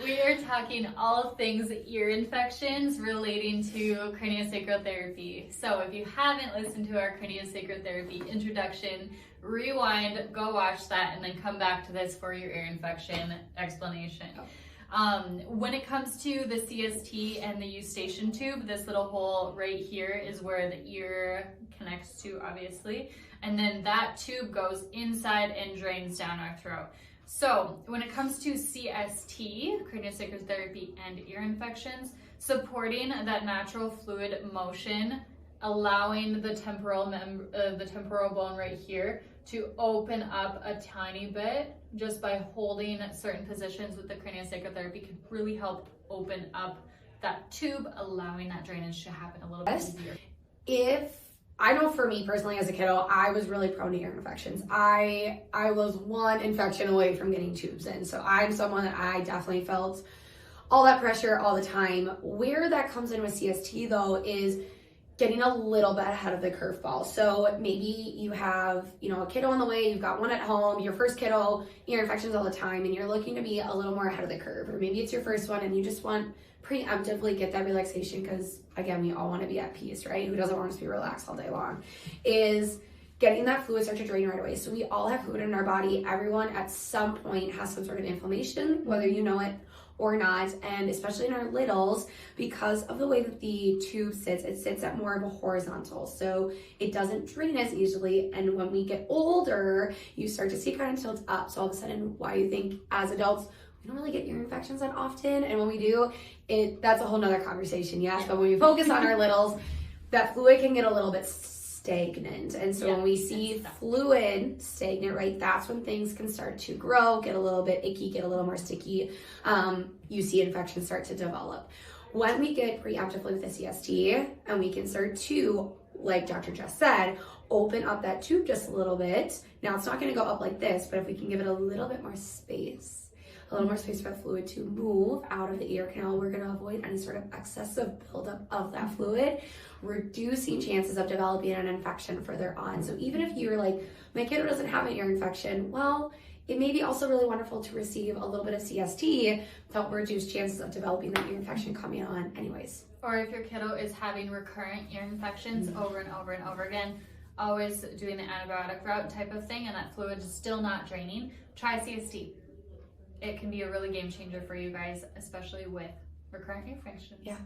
We are talking all things ear infections relating to craniosacral therapy. So if you haven't listened to our craniosacral therapy introduction, rewind, go watch that, and then come back to this for your ear infection explanation. When it comes to the CST and the eustachian tube, this little hole right here is where the ear connects to, obviously, and then that tube goes inside and drains down our throat. So when it comes to CST, craniosacral therapy and ear infections, supporting that natural fluid motion, allowing the temporal bone right here to open up a tiny bit just by holding certain positions with the craniosacral therapy can really help open up that tube, allowing that drainage to happen a little bit easier. I know for me personally as a kiddo, I was really prone to ear infections. I was one infection away from getting tubes in. So I'm someone that I definitely felt all that pressure all the time. Where that comes in with CST though is getting a little bit ahead of the curveball. So maybe you have, a kiddo on the way, you've got one at home, your first kiddo, ear infections all the time, and you're looking to be a little more ahead of the curve. Or maybe it's your first one and you just want preemptively get that relaxation because, again, we all want to be at peace, right? Who doesn't want us to be relaxed all day long? Is getting that fluid start to drain right away. So we all have fluid in our body. Everyone at some point has some sort of inflammation, whether you know it or not, and especially in our littles, because of the way that the tube sits, it sits at more of a horizontal, so it doesn't drain as easily. And when we get older, you start to see it kind of tilt up. So all of a sudden, why do you think as adults we don't really get ear infections that often? And when we do, that's a whole nother conversation, yes. But when we focus on our littles, that fluid can get a little bit stagnant. And so when we see fluid stagnant, right, that's when things can start to grow, get a little bit icky, get a little more sticky. You see infections start to develop. When we get preemptively with the CST and we can start to, like Dr. just said, open up that tube just a little bit. Now it's not going to go up like this, but if we can give it a little bit more space, a little more space for the fluid to move out of the ear canal, we're going to avoid any sort of excessive buildup of that fluid, reducing chances of developing an infection further on. So even if you're like, my kid doesn't have an ear infection, well, it may be also really wonderful to receive a little bit of CST to help reduce chances of developing that ear infection coming on anyways. Or if your kiddo is having recurrent ear infections over and over and over again, always doing the antibiotic route type of thing, and that fluid is still not draining, try CST. It can be a really game changer for you guys, especially with recurrent ear infections. Yeah.